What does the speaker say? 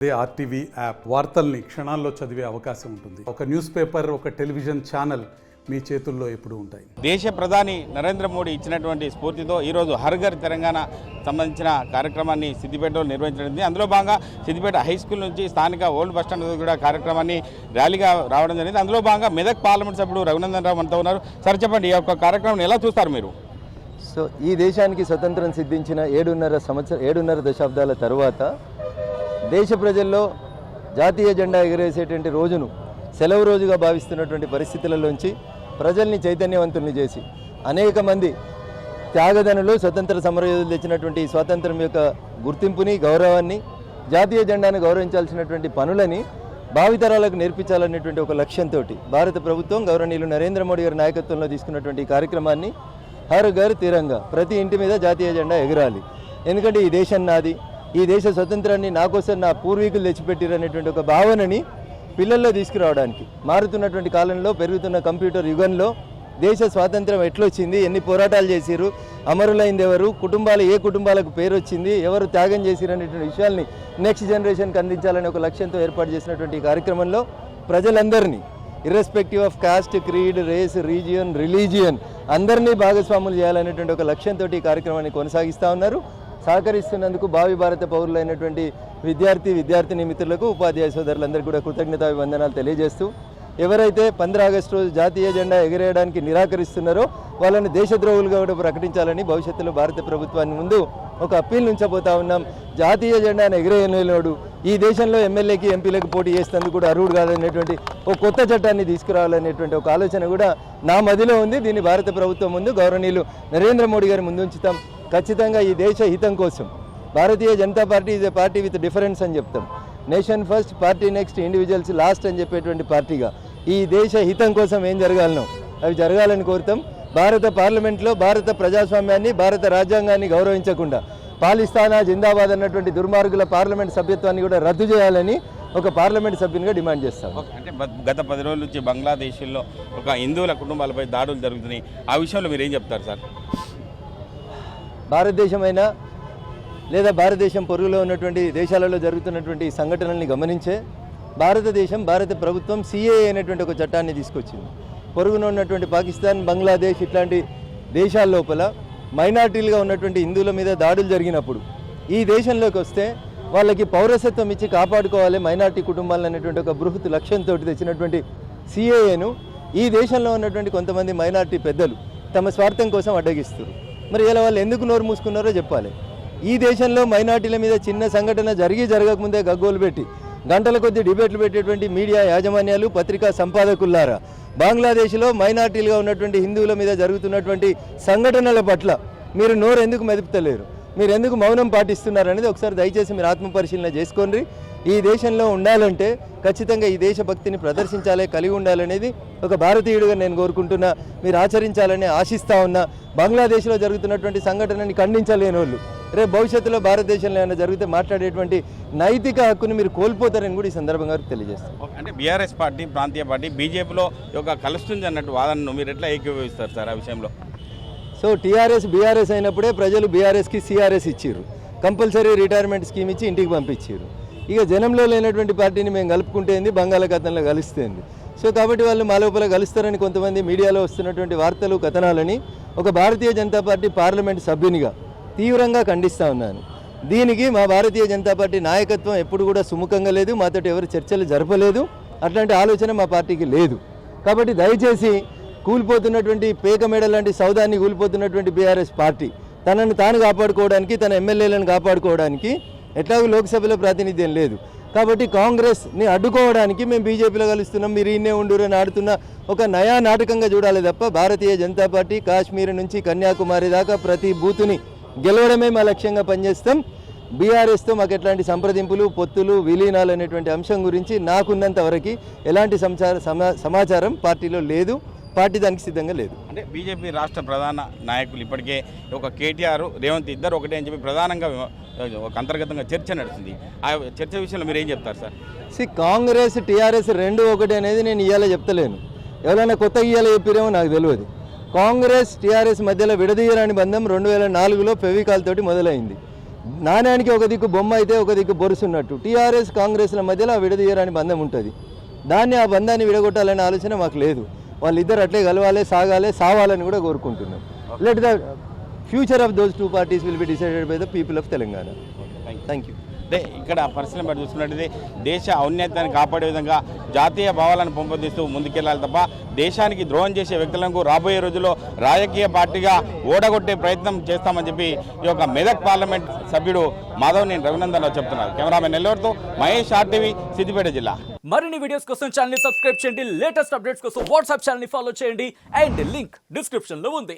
అదే RTV app వార్తల్ని క్షణాల్లో చదివే అవకాశం ఉంటుంది. ఒక న్యూస్ పేపర్, ఒక టెలివిజన్ ఛానల్ మీ చేతుల్లో ఎప్పుడూ ఉంటాయి. దేశ ప్రధాని నరేంద్ర మోడీ ఇచ్చినటువంటి స్ఫూర్తితో ఈరోజు హర్ ఘర్ తెలంగాణ సంబంధించిన కార్యక్రమాన్ని సిద్దిపేటలో నిర్వహించడం. అందులో భాగంగా సిద్దిపేట హై స్కూల్ నుంచి స్థానిక ఓల్డ్ బస్టాండ్ కూడా కార్యక్రమాన్ని ర్యాలీగా రావడం జరిగింది. అందులో భాగంగా మెదక్ పార్లమెంట్ సభ్యుడు రఘునందన్ రావు మనతో ఉన్నారు. సార్ చెప్పండి, ఈ యొక్క కార్యక్రమం ఎలా చూస్తారు మీరు? సో ఈ దేశానికి స్వతంత్రం సిద్ధించిన 7.5 దశాబ్దాల తర్వాత దేశ ప్రజల్లో జాతీయ జెండా ఎగరేసేటువంటి రోజును సెలవు రోజుగా భావిస్తున్నటువంటి పరిస్థితులలోంచి ప్రజల్ని చైతన్యవంతుల్ని చేసి అనేక మంది త్యాగదనులు స్వతంత్ర సమరయోధులు తెచ్చినటువంటి స్వాతంత్రం యొక్క గుర్తింపుని, గౌరవాన్ని, జాతీయ జెండాను గౌరవించాల్సినటువంటి పనులని భావితరాలకు నేర్పించాలనేటువంటి ఒక లక్ష్యంతో భారత ప్రభుత్వం గౌరవనీయులు నరేంద్ర మోడీ గారి నాయకత్వంలో తీసుకున్నటువంటి ఈ కార్యక్రమాన్ని హర్ ఘర్ తిరంగా, ప్రతి ఇంటి మీద జాతీయ జెండా ఎగరాలి. ఎందుకంటే ఈ దేశం నాది, ఈ దేశ స్వతంత్రాన్ని నా కోసం నా పూర్వీకులు తెచ్చిపెట్టిరు అనేటువంటి ఒక భావనని పిల్లల్లో తీసుకురావడానికి, మారుతున్నటువంటి కాలంలో, పెరుగుతున్న కంప్యూటర్ యుగంలో దేశ స్వాతంత్రం ఎట్లొచ్చింది, ఎన్ని పోరాటాలు చేసిరు, అమరులైంది ఎవరు, ఏ కుటుంబాలకు పేరు వచ్చింది, ఎవరు త్యాగం చేసిరు అనేటువంటి విషయాల్ని నెక్స్ట్ జనరేషన్కి అందించాలనే ఒక లక్ష్యంతో ఏర్పాటు చేసినటువంటి ఈ కార్యక్రమంలో ప్రజలందరినీ irrespective of caste, creed, race, religion అందరినీ భాగస్వాములు చేయాలనేటువంటి ఒక లక్ష్యంతో ఈ కార్యక్రమాన్ని కొనసాగిస్తూ ఉన్నారు. సహకరిస్తున్నందుకు భావి భారత పౌరులైనటువంటి విద్యార్థిని మిత్రులకు, ఉపాధ్యాయ సోదరులందరికీ కూడా కృతజ్ఞతాభివందనాలు తెలియజేస్తూ, ఎవరైతే 15 ఆగస్టు రోజు జాతీయ జెండా ఎగరేయడానికి నిరాకరిస్తున్నారో వాళ్ళని దేశద్రోహులుగా కూడా ప్రకటించాలని భవిష్యత్తులో భారత ప్రభుత్వాన్ని ముందు ఒక అప్పీల్ నుంచబోతా ఉన్నాం. జాతీయ జెండాను ఎగరేయలేనోడు ఈ దేశంలో ఎమ్మెల్యేకి, ఎంపీలకు పోటీ చేసేందుకు కూడా అర్హుడు కాదనేటువంటి ఒక కొత్త చట్టాన్ని తీసుకురావాలనేటువంటి ఒక ఆలోచన కూడా నా మదిలో ఉంది. దీన్ని భారత ప్రభుత్వం ముందు గౌరవనీయులు నరేంద్ర మోడీ గారి ముందు ఉంచుతాం. ఖచ్చితంగా ఈ దేశ హితం కోసం Bharatiya Janata party is a party with difference అని చెప్తాం. Nation first, party next, individuals last అని చెప్పేటువంటి పార్టీగా ఈ దేశ హితం కోసం ఏం జరగాలనో అవి జరగాలని కోరుతాం. భారత పార్లమెంట్లో భారత ప్రజాస్వామ్యాన్ని, భారత రాజ్యాంగాన్ని గౌరవించకుండా పాలిస్తానా జిందాబాద్ అన్నటువంటి దుర్మార్గుల పార్లమెంట్ సభ్యత్వాన్ని కూడా రద్దు చేయాలని ఒక పార్లమెంట్ సభ్యునిగా డిమాండ్ చేస్తాం. అంటే గత 10 రోజుల నుంచి బంగ్లాదేశ్లో ఒక హిందువుల కుటుంబాలపై దాడులు జరుగుతున్నాయి. ఆ విషయంలో మీరు ఏం చెప్తారు సార్? భారతదేశమైనా లేదా భారతదేశం పొరుగులో ఉన్నటువంటి దేశాలలో జరుగుతున్నటువంటి సంఘటనల్ని గమనించే భారతదేశం, భారత ప్రభుత్వం సిఏఏ అనేటువంటి ఒక చట్టాన్ని తీసుకొచ్చింది. పొరుగున ఉన్నటువంటి పాకిస్తాన్, బంగ్లాదేశ్ ఇట్లాంటి దేశాల లోపల మైనార్టీలుగా ఉన్నటువంటి హిందువుల మీద దాడులు జరిగినప్పుడు ఈ దేశంలోకి వస్తే వాళ్ళకి పౌరసత్వం ఇచ్చి కాపాడుకోవాలి మైనార్టీ కుటుంబాలను అనేటువంటి ఒక బృహత్ లక్ష్యంతో తెచ్చినటువంటి సిఏఏను ఈ దేశంలో ఉన్నటువంటి కొంతమంది మైనార్టీ పెద్దలు తమ స్వార్థం కోసం అడ్డగిస్తారు. మరి ఇలా వాళ్ళు ఎందుకు నోరు మూసుకున్నారో చెప్పాలి. ఈ దేశంలో మైనార్టీల మీద చిన్న సంఘటన జరగకముందే గగ్గోలు పెట్టి గంటల కొద్దీ డిబేట్లు పెట్టేటువంటి మీడియా యాజమాన్యాలు, పత్రికా సంపాదకులారా, బంగ్లాదేశ్లో మైనార్టీలుగా ఉన్నటువంటి హిందువుల మీద జరుగుతున్నటువంటి సంఘటనల పట్ల మీరు నోరు ఎందుకు మెదుపుతలేరు, మీరు ఎందుకు మౌనం పాటిస్తున్నారు అనేది ఒకసారి దయచేసి మీరు ఆత్మపరిశీలన చేసుకోండి. ఈ దేశంలో ఉండాలంటే ఖచ్చితంగా ఈ దేశభక్తిని ప్రదర్శించాలి, కలిగి ఉండాలనేది ఒక భారతీయుడిగా నేను కోరుకుంటున్నా. మీరు ఆచరించాలని ఆశిస్తూ ఉన్నా. బంగ్లాదేశ్లో జరుగుతున్నటువంటి సంఘటనని ఖండించలేని వాళ్ళు రేపు భవిష్యత్తులో భారతదేశంలో ఏమైనా జరిగితే మాట్లాడేటువంటి నైతిక హక్కుని మీరు కోల్పోతారని కూడా ఈ సందర్భంగా తెలియజేస్తారు. అంటే బీఆర్ఎస్ పార్టీ, ప్రాంతీయ పార్టీ బీజేపీలో ఒక కలుస్తుంది అన్నట్టు వాదనను మీరు ఎట్లా ఏకీభవిస్తారు సార్ ఆ విషయంలో? సో టీఆర్ఎస్ బీఆర్ఎస్ అయినప్పుడే ప్రజలు బీఆర్ఎస్కి సిఆర్ఎస్ ఇచ్చారు, కంపల్సరీ రిటైర్మెంట్ స్కీమ్ ఇచ్చి ఇంటికి పంపించారు. ఇక జనంలో లేనటువంటి పార్టీని మేము కలుపుకుంటేంది, బంగాళాఖాతంలో కలుస్తేంది. సో కాబట్టి వాళ్ళు మా లోపల కలుస్తారని కొంతమంది మీడియాలో వస్తున్నటువంటి వార్తలు, కథనాలని ఒక భారతీయ జనతా పార్టీ పార్లమెంట్ సభ్యునిగా తీవ్రంగా ఖండిస్తూ ఉన్నాను. దీనికి మా భారతీయ జనతా పార్టీ నాయకత్వం ఎప్పుడు కూడా సుముఖంగా లేదు, మాతోటి ఎవరు చర్చలు జరపలేదు, అట్లాంటి ఆలోచన మా పార్టీకి లేదు. కాబట్టి దయచేసి కూలిపోతున్నటువంటి పేక మెడ లాంటి సౌదాన్ని కూలిపోతున్నటువంటి బీఆర్ఎస్ పార్టీ తనను తాను కాపాడుకోవడానికి, తన ఎమ్మెల్యేలను కాపాడుకోవడానికి ఎట్లాగో లోక్సభలో ప్రాతినిధ్యం లేదు. కాబట్టి కాంగ్రెస్ని అడ్డుకోవడానికి మేము బీజేపీలో కలుస్తున్నాం, మీరు ఇన్నే ఉండురు అని ఆడుతున్న ఒక నయా నాటకంగా చూడాలి తప్ప భారతీయ జనతా పార్టీ కాశ్మీర్ నుంచి కన్యాకుమారి దాకా ప్రతి బూతుని గెలవడమే మా లక్ష్యంగా పనిచేస్తాం. బీఆర్ఎస్తో మాకు ఎట్లాంటి సంప్రదింపులు, పొత్తులు, విలీనాలు అనేటువంటి అంశం గురించి నాకున్నంత వరకు ఎలాంటి సమాచారం పార్టీలో లేదు, పార్టీ దానికి సిద్ధంగా లేదు. అంటే బీజేపీ రాష్ట్ర ప్రధాన నాయకులు ఇప్పటికే ఒక కేటీఆర్, రేవంత్ ఇద్దరు ఒకటే అని చెప్పి ప్రధానంగా ఒక అంతర్గతంగా చర్చ నడుస్తుంది. ఆ చర్చ విషయంలో మీరు ఏం చెప్తారు సార్? కాంగ్రెస్, టీఆర్ఎస్ రెండు ఒకటి అనేది నేను ఇవాళ చెప్తలేను, ఎవరైనా కొత్తగా ఇవాళ చెప్పిరేమో నాకు తెలియదు. కాంగ్రెస్ టీఆర్ఎస్ మధ్యలో విడదీయరాని బంధం 2004లో ఫెవికాల్ తోటి మొదలైంది. నాణ్యానికి ఒక దిక్కు బొమ్మ అయితే ఒక దిక్కు బొరుసున్నట్టు టీఆర్ఎస్ కాంగ్రెస్ల మధ్యలో ఆ విడదీయరాని బంధం ఉంటుంది. ఆ బంధాన్ని విడగొట్టాలనే ఆలోచన మాకు లేదు. వాళ్ళిద్దరు అట్లే కలవాలి, సాగాలి, సావాలని కూడా కోరుకుంటున్నాం. Let the future of those 2 parties will be decided by the people of Telangana. Thank you. అంటే ఇక్కడ పరిశీలన బట్టి చూసుకున్నట్టయితే దేశ ఔన్నత్యాన్ని కాపాడే విధంగా జాతీయ భావాలను పెంపొందిస్తూ ముందుకెళ్లాలి తప్ప దేశానికి ద్రోహం చేసే వ్యక్తులకు రాబోయే రోజుల్లో రాజకీయ పార్టీగా ఓడగొట్టే ప్రయత్నం చేస్తామని చెప్పి ఈ యొక్క మెదక్ పార్లమెంట్ సభ్యుడు మాధవ్ నేను రఘునందన్ రావు చెప్తున్నారు. కెమెరామెన్ నెల్లూరుతో మహేష్, RTV, సిద్దిపేట జిల్లా. మరిన్ని వీడియోస్ కోసం ఛానల్ ని సబ్స్క్రైబ్ చేయండి. లేటెస్ట్ అప్డేట్స్ కోసం వాట్సాప్ ఛానల్ ని ఫాలో చేయండి. అండ్ లింక్ డిస్క్రిప్షన్ లో ఉంది.